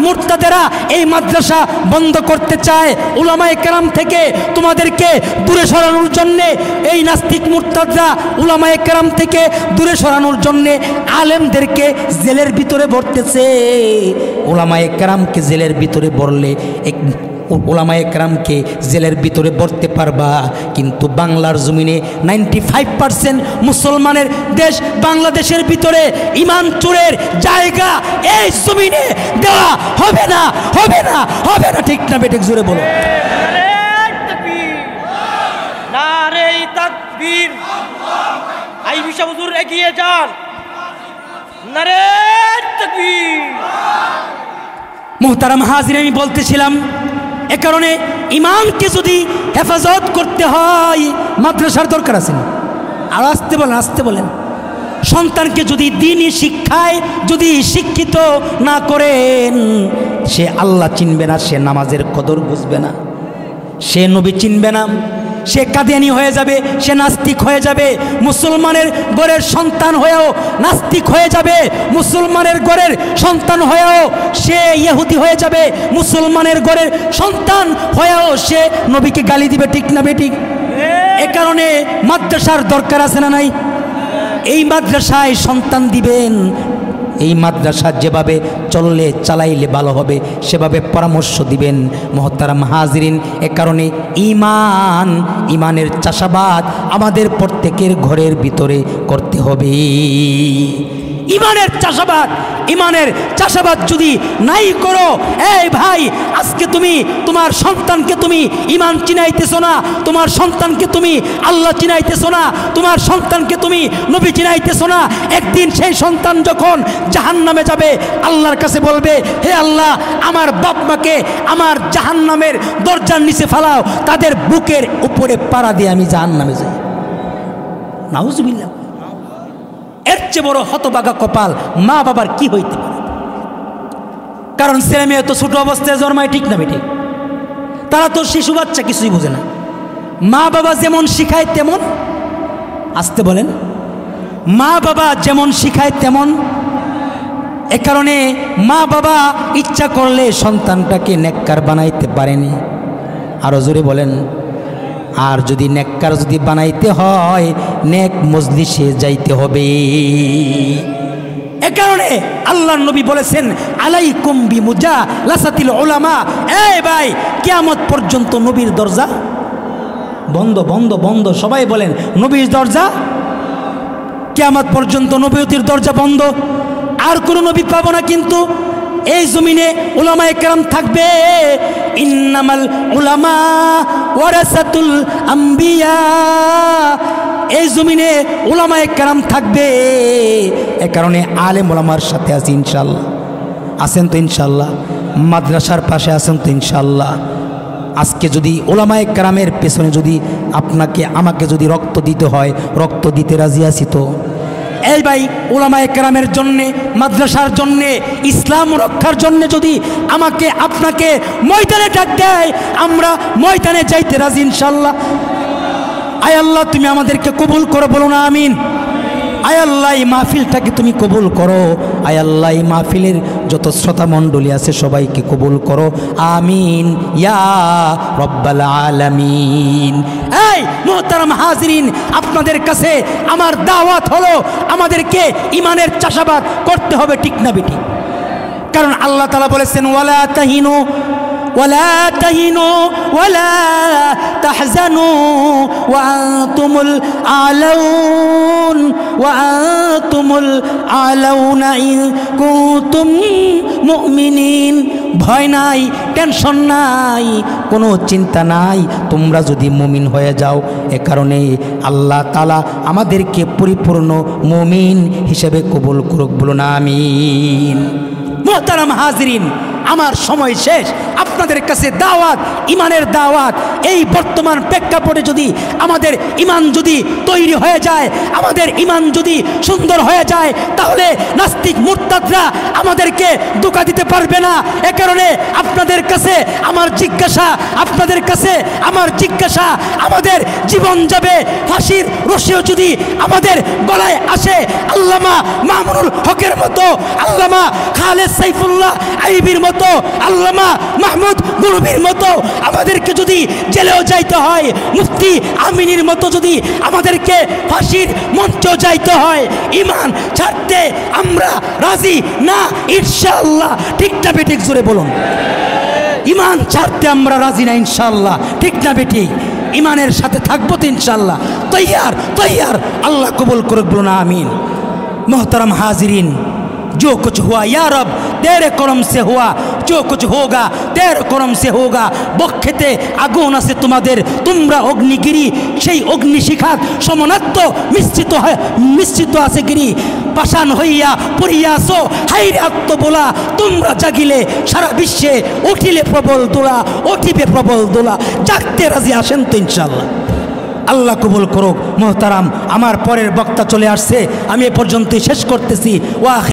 মুরতাদেরা এই মাদ্রাসা বন্ধ করতে চায় উলামায়ে কেরাম থেকে তোমাদেরকে দূরে সরানোর জন্য এই নাস্তিক মুরতাদরা উলামায়ে কেরাম থেকে দূরে সরানোর জন্য আলেমদেরকে জেলের ভিতরে ভরতেছে উলামায়ে কেরামকে জেলের ভিতরে ভরলে উলামায়ে কেরামকে জেলের ভিতরে ভরতে পারবা কিন্তু বাংলার জমিনে 95% মুসলমানের দেশ বাংলাদেশের ভিতরে ঈমান চোরের জায়গা এই জমিনে দেওয়া হবে না ঠিক না বেঠিক জোরে বলো নারে তাকবীর আই বিশা হুজুর এগিয়ে যান নারে তাকবীর। মুহতারাম হাজির, আমি বলতেছিলাম এ কারণে ইমানকে যদি হেফাজত করতে হয় মাদ্রাসার দরকার আছে না? আর আসতে বলেন সন্তানকে যদি দ্বীনি শিক্ষায় যদি শিক্ষিত না করেন, সে আল্লাহ চিনবে না, সে নামাজের কদর বুঝবে না, সে নবী চিনবে না, সে কাদিয়ানি হয়ে যাবে, সে নাস্তিক হয়ে যাবে। মুসলমানের ঘরের সন্তান হয়েও নাস্তিক হয়ে যাবে, মুসলমানের ঘরের সন্তান হয়েও সে ইহুদি হয়ে যাবে, মুসলমানের ঘরের সন্তান হয়েও সে নবীকে গালি দিবে। ঠিক না বেঠিক? এ কারণে মাদ্রাসার দরকার আছে না নাই? এই মাদ্রাসায় সন্তান দিবেন, এই মাদ্রাসা যেভাবে চললে চালাইলে ভালো হবে সেভাবে পরামর্শ দিবেন। মুহতারাম হাজিরিন, এ কারণে ইমানের চাষাবাদ আমাদের প্রত্যেকের ঘরের ভিতরে করতে হবে। ইমানের চাষাবাদ যদি নাই করো, এই ভাই, আজকে তুমি তোমার সন্তানকে তুমি ইমান চিনাইতেছো না, তোমার সন্তানকে তুমি আল্লাহ চিনাইতেছো না, তোমার সন্তানকে তুমি নবী চিনাইতেছো না। একদিন সেই সন্তান যখন জাহান্নামে যাবে, আল্লাহর কাছে বলবে, হে আল্লাহ, আমার বাপ মাকে আমার জাহান্নামের দরজার নিচে ফালাও, তাদের বুকের উপরে পাড়া দিয়ে আমি জাহান্নামে যাই। নাউজুবিল্লাহ। এর চেয়ে বড় হতভাগা কপাল মা বাবার কি হইতে পারে? কারণ ছেলে মেয়ে তো ছোট অবস্থায় জন্মায়। ঠিক না বেঠিক? তারা তো শিশু বাচ্চা, কিছুই বোঝে না। মা বাবা যেমন শিখায় তেমন, আসতে বলেন, মা বাবা যেমন শিখায় তেমন। এ কারণে মা বাবা ইচ্ছা করলে সন্তানটাকে নেককার বানাইতে পারেনি। আরো জোরে বলেন। আর যদি নেককার যদি বানাইতে হয়, নেক মজলিসে যাইতে হবে। এ কারণে আল্লাহর নবী বলেছেন, আলাইকুম বিমুজালাসাতিল উলামা। এই ভাই, কিয়ামত পর্যন্ত নবীর দরজা বন্ধ, বন্ধ, বন্ধ। সবাই বলেন, নবীর দরজা কিয়ামত পর্যন্ত নবুয়তির দরজা বন্ধ। আর কোনো নবী পাবো না, কিন্তু এই জমিনে উলামায়ে কেরাম থাকবে। ইন্নামাল উলামা ওয়ারাসাতুল আম্বিয়া। এই জমিনে উলামায়ে কেরাম থাকবে। এ কারণে আলেম উলামার সাথে আছি ইনশাআল্লাহ। আছেন তো ইনশাআল্লাহ? মাদ্রাসার পাশে আছেন তো ইনশাআল্লাহ? আজকে যদি উলামায়ে কেরামের পেছনে যদি আপনাকে আমাকে যদি রক্ত দিতে হয়, রক্ত দিতে রাজি আছি তো? এই ভাই, উলামায়ে কেরামের জন্যে, মাদ্রাসার জন্যে, ইসলাম রক্ষার জন্যে যদি আমাকে আপনাকে ময়দানে ডাক দেয়, আমরা ময়দানে যাইতে রাজি ইনশাআল্লাহ। আয় আল্লাহ, তুমি আমাদেরকে কবুল করো, বলো না আমিন। আয় আল্লাহ, এই মাহফিলটাকে তুমি কবুল করো। আয় আল্লাহ, এই মাহফিলের যত শ্রোতা মণ্ডলী আছে সবাইকে কবুল করো, আমিন ইয়া রব্বাল আলামিন। এই মুহতারাম হাজিরিন, আপনাদের কাছে আমার দাওয়াত হলো, আমাদেরকে ইমানের চাষাবাদ করতে হবে। ঠিক না বেটি? কারণ আল্লাহ তাআলা বলেছেন, ওয়ালা তাহিনু ولا تهنوا ولا تحزنوا وأنتم الأعلون وأنتم الأعلون إن كنتم مؤمنين। ভয় নাই, টেনশন নাই, কোনো চিন্তা নাই, তোমরা যদি মুমিন হয়ে যাও। এ কারণে আল্লাহ তাআলা আমাদেরকে পরিপূর্ণ মুমিন হিসেবে কবুল করুক, বলুন আমিন। মুহতারাম হাজিরিন, আমার সময় শেষ। আপনাদের কাছে দাওয়াত, ইমানের দাওয়াত। এই বর্তমান প্রেক্ষাপটে যদি আমাদের ইমান যদি তৈরি হয়ে যায়, আমাদের ইমান যদি সুন্দর হয়ে যায়, তাহলে নাস্তিক মুরতাদরা আমাদেরকে ধোঁকা দিতে পারবে না। এ কারণে আপনাদের কাছে আমার জিজ্ঞাসা, আপনাদের কাছে আমার জিজ্ঞাসা, আমাদের জীবন যাবে ফাঁসির রশিও যদি আমাদের গলায় আসে, আল্লামা মামুনুল হকের মতো, আল্লামা খালেদ সাইফুল্লাহ আইবির মতো, আল্লামা মাহমুদ গুরুবির মতো আমাদেরকে যদি জেলেও যাইতে হয়, মুফতি আমিনীর মতো যদি আমাদেরকে ফাঁসির মঞ্চেও যাইতে হয়, ইমান ছাড়তে আমরা রাজি না ইনশাআল্লাহ। ঠিক না বেঠিক? জোরে বলুন। ইমান ছাড়তে আমরা রাজি না ইনশাআল্লাহ। ঠিক না বেঠিক? ইমানের সাথে থাকবো তো ইনশাআল্লাহ। তৈয়ার, তৈয়ার। আল্লাহ কবুল করুক, বলুন আমিন। মুহতারাম হাজিরিন, जो कुछ हुआ या रब तेरे करम से हुआ, जो कुछ होगा तेरे करम से होगा। বক্ষেতে আগুন আছে তোমাদের, তোমরা অগ্নিগিরি, সেই অগ্নিশিখার সমানাত্ম মিশ্রিত আছে গিরি। পাষাণ হইয়া পড়িয়া আসো হাইরে আত্মবোলা, তোমরা জাগিলে সারা বিশ্বে উঠিলে প্রবল দোলা, উঠিবে প্রবল দোলা। জাগতে রাজি আসেন তো ইনশাআল্লাহ। আল্লাহ কবুল করুক। মোহতারাম, আমার পরের বক্তা চলে আসছে, আমি এ পর্যন্তই শেষ করতেছি। ওয়া